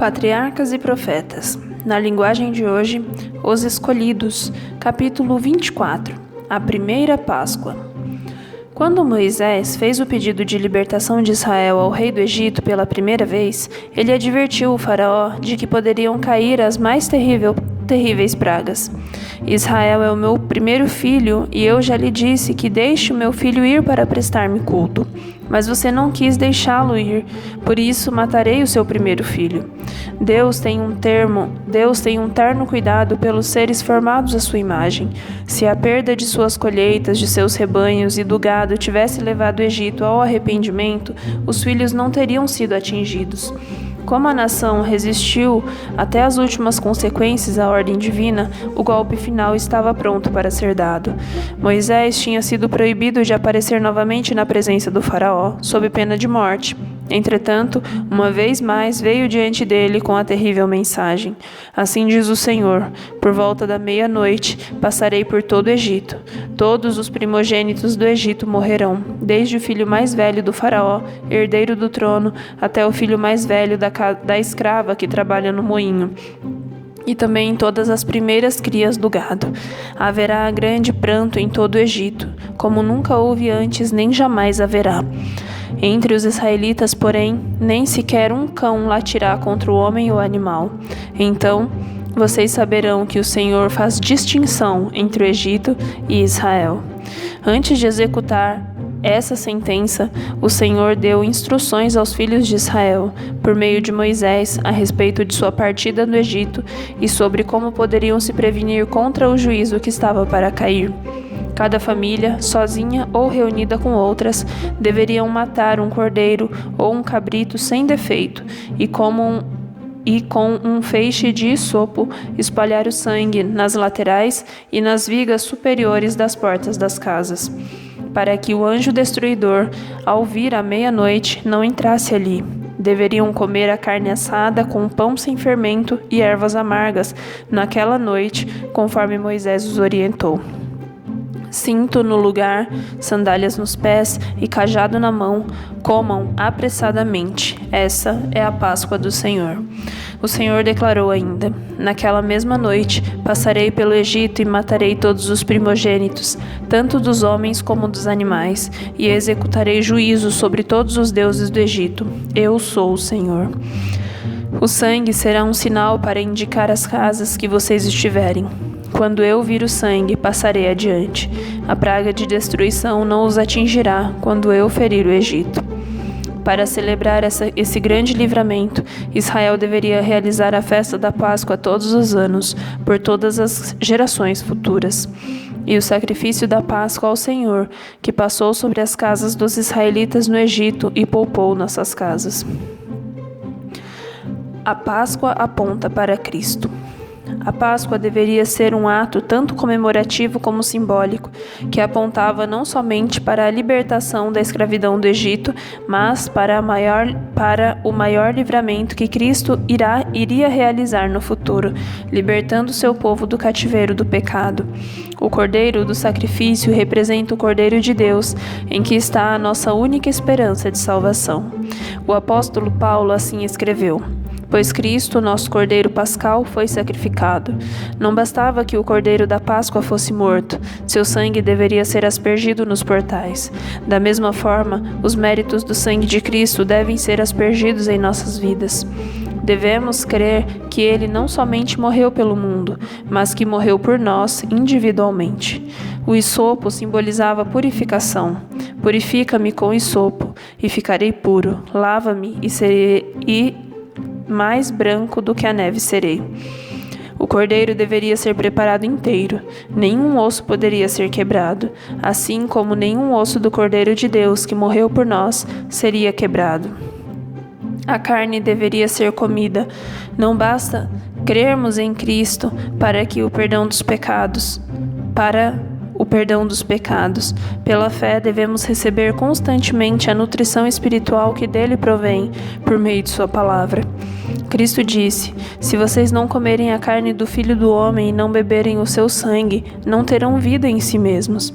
Patriarcas e Profetas. Na linguagem de hoje, Os Escolhidos, capítulo 24, a primeira Páscoa. Quando Moisés fez o pedido de libertação de Israel ao rei do Egito pela primeira vez, ele advertiu o faraó de que poderiam cair as mais terríveis pragas. Israel é o meu primeiro filho, e eu já lhe disse que deixe o meu filho ir para prestar-me culto. Mas você não quis deixá-lo ir, por isso matarei o seu primeiro filho. Deus tem um terno cuidado pelos seres formados à sua imagem. Se a perda de suas colheitas, de seus rebanhos e do gado tivesse levado o Egito ao arrependimento, os filhos não teriam sido atingidos. Como a nação resistiu até as últimas consequências à ordem divina, o golpe final estava pronto para ser dado. Moisés tinha sido proibido de aparecer novamente na presença do faraó, sob pena de morte. Entretanto, uma vez mais veio diante dele com a terrível mensagem. Assim diz o Senhor: por volta da meia-noite passarei por todo o Egito. Todos os primogênitos do Egito morrerão, desde o filho mais velho do faraó, herdeiro do trono, até o filho mais velho da escrava que trabalha no moinho, e também todas as primeiras crias do gado. Haverá grande pranto em todo o Egito, como nunca houve antes nem jamais haverá. Entre os israelitas, porém, nem sequer um cão latirá contra o homem ou animal. Então vocês saberão que o Senhor faz distinção entre o Egito e Israel. Antes de executar essa sentença, o Senhor deu instruções aos filhos de Israel, por meio de Moisés, a respeito de sua partida no Egito e sobre como poderiam se prevenir contra o juízo que estava para cair. Cada família, sozinha ou reunida com outras, deveriam matar um cordeiro ou um cabrito sem defeito e com um feixe de hisopo espalhar o sangue nas laterais e nas vigas superiores das portas das casas, para que o anjo destruidor, ao vir à meia-noite, não entrasse ali. Deveriam comer a carne assada com pão sem fermento e ervas amargas naquela noite, conforme Moisés os orientou. Cinto no lugar, sandálias nos pés e cajado na mão, comam apressadamente. Essa é a Páscoa do Senhor. O Senhor declarou ainda: naquela mesma noite passarei pelo Egito e matarei todos os primogênitos, tanto dos homens como dos animais, e executarei juízo sobre todos os deuses do Egito. Eu sou o Senhor. O sangue será um sinal para indicar as casas que vocês estiverem. Quando eu vir o sangue, passarei adiante. A praga de destruição não os atingirá quando eu ferir o Egito. Para celebrar esse grande livramento, Israel deveria realizar a festa da Páscoa todos os anos, por todas as gerações futuras. E o sacrifício da Páscoa ao Senhor, que passou sobre as casas dos israelitas no Egito e poupou nossas casas. A Páscoa aponta para Cristo. A Páscoa deveria ser um ato tanto comemorativo como simbólico, que apontava não somente para a libertação da escravidão do Egito, mas para o maior livramento que Cristo iria realizar no futuro, libertando seu povo do cativeiro do pecado. O cordeiro do sacrifício representa o Cordeiro de Deus, em que está a nossa única esperança de salvação. O apóstolo Paulo assim escreveu: pois Cristo, nosso Cordeiro Pascal, foi sacrificado. Não bastava que o Cordeiro da Páscoa fosse morto, seu sangue deveria ser aspergido nos portais. Da mesma forma, os méritos do sangue de Cristo devem ser aspergidos em nossas vidas. Devemos crer que Ele não somente morreu pelo mundo, mas que morreu por nós individualmente. O hisopo simbolizava purificação. Purifica-me com hisopo, e ficarei puro. Lava-me e serei mais branco do que a neve serei. O cordeiro deveria ser preparado inteiro. Nenhum osso poderia ser quebrado, assim como nenhum osso do Cordeiro de Deus que morreu por nós seria quebrado. A carne deveria ser comida. Não basta crermos em Cristo para o perdão dos pecados. Pela fé, devemos receber constantemente a nutrição espiritual que dele provém, por meio de sua palavra. Cristo disse: se vocês não comerem a carne do Filho do Homem e não beberem o seu sangue, não terão vida em si mesmos.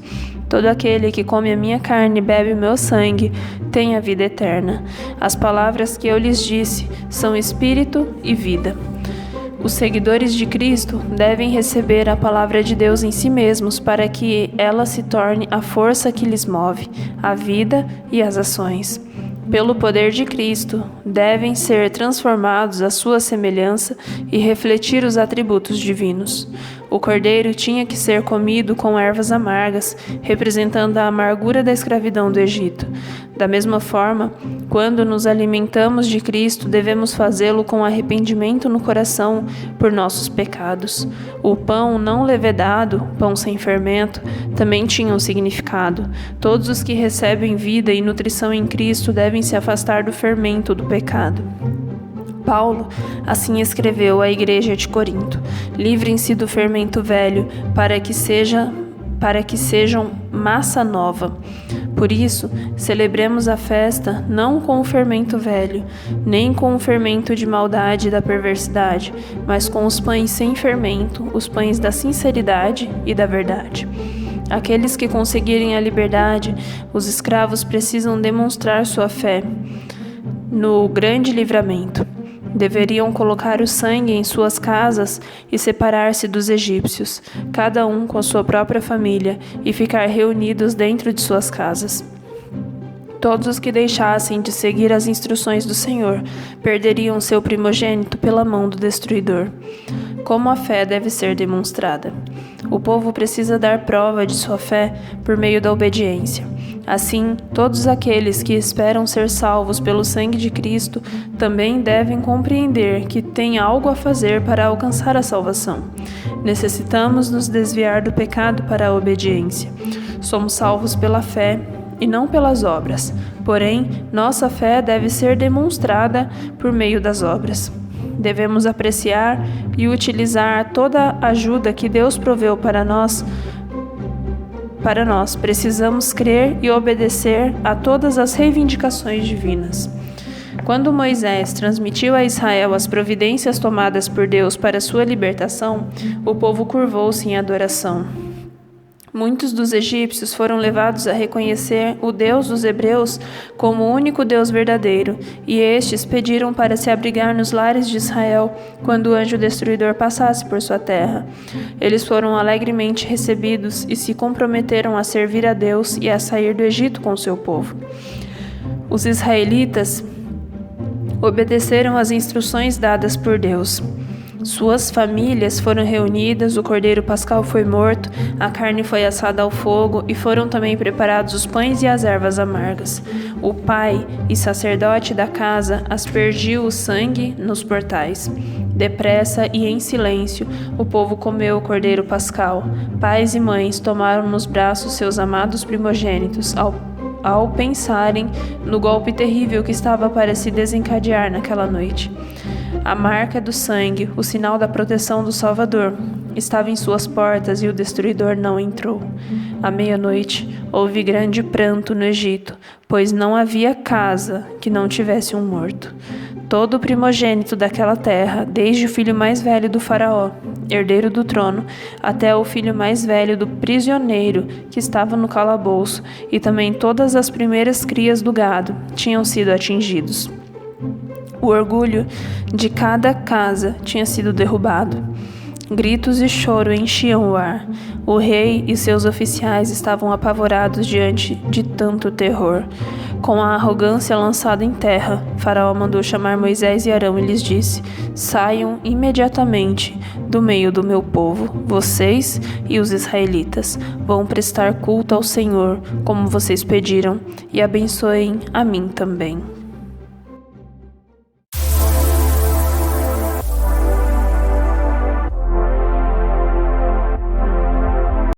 Todo aquele que come a minha carne e bebe o meu sangue têm a vida eterna. As palavras que eu lhes disse são espírito e vida. Os seguidores de Cristo devem receber a palavra de Deus em si mesmos para que ela se torne a força que lhes move, a vida e as ações. Pelo poder de Cristo, devem ser transformados à sua semelhança e refletir os atributos divinos. O cordeiro tinha que ser comido com ervas amargas, representando a amargura da escravidão do Egito. Da mesma forma, quando nos alimentamos de Cristo, devemos fazê-lo com arrependimento no coração por nossos pecados. O pão não levedado, pão sem fermento, também tinha um significado. Todos os que recebem vida e nutrição em Cristo devem se afastar do fermento do pecado. Paulo assim escreveu à igreja de Corinto: livrem-se do fermento velho, para que sejam massa nova. Por isso, celebremos a festa não com o fermento velho, nem com o fermento de maldade e da perversidade, mas com os pães sem fermento, os pães da sinceridade e da verdade. Aqueles que conseguirem a liberdade, os escravos precisam demonstrar sua fé no grande livramento. Deveriam colocar o sangue em suas casas e separar-se dos egípcios, cada um com sua própria família, e ficar reunidos dentro de suas casas. Todos os que deixassem de seguir as instruções do Senhor perderiam seu primogênito pela mão do destruidor. Como a fé deve ser demonstrada? O povo precisa dar prova de sua fé por meio da obediência. Assim, todos aqueles que esperam ser salvos pelo sangue de Cristo também devem compreender que têm algo a fazer para alcançar a salvação. Necessitamos nos desviar do pecado para a obediência. Somos salvos pela fé e não pelas obras. Porém, nossa fé deve ser demonstrada por meio das obras. Devemos apreciar e utilizar toda a ajuda que Deus proveu para nós. Precisamos crer e obedecer a todas as reivindicações divinas. Quando Moisés transmitiu a Israel as providências tomadas por Deus para sua libertação, o povo curvou-se em adoração. Muitos dos egípcios foram levados a reconhecer o Deus dos hebreus como o único Deus verdadeiro, e estes pediram para se abrigar nos lares de Israel quando o anjo destruidor passasse por sua terra. Eles foram alegremente recebidos e se comprometeram a servir a Deus e a sair do Egito com seu povo. Os israelitas obedeceram às instruções dadas por Deus. Suas famílias foram reunidas, o cordeiro pascal foi morto, a carne foi assada ao fogo e foram também preparados os pães e as ervas amargas. O pai e sacerdote da casa aspergiu o sangue nos portais. Depressa e em silêncio, o povo comeu o cordeiro pascal. Pais e mães tomaram nos braços seus amados primogênitos ao pensarem no golpe terrível que estava para se desencadear naquela noite. A marca do sangue, o sinal da proteção do Salvador, estava em suas portas e o destruidor não entrou. À meia-noite, houve grande pranto no Egito, pois não havia casa que não tivesse um morto. Todo o primogênito daquela terra, desde o filho mais velho do faraó, herdeiro do trono, até o filho mais velho do prisioneiro que estava no calabouço, e também todas as primeiras crias do gado, tinham sido atingidos. O orgulho de cada casa tinha sido derrubado. Gritos e choro enchiam o ar. O rei e seus oficiais estavam apavorados diante de tanto terror. Com a arrogância lançada em terra, Faraó mandou chamar Moisés e Arão e lhes disse: saiam imediatamente do meio do meu povo. Vocês e os israelitas vão prestar culto ao Senhor, como vocês pediram, e abençoem a mim também.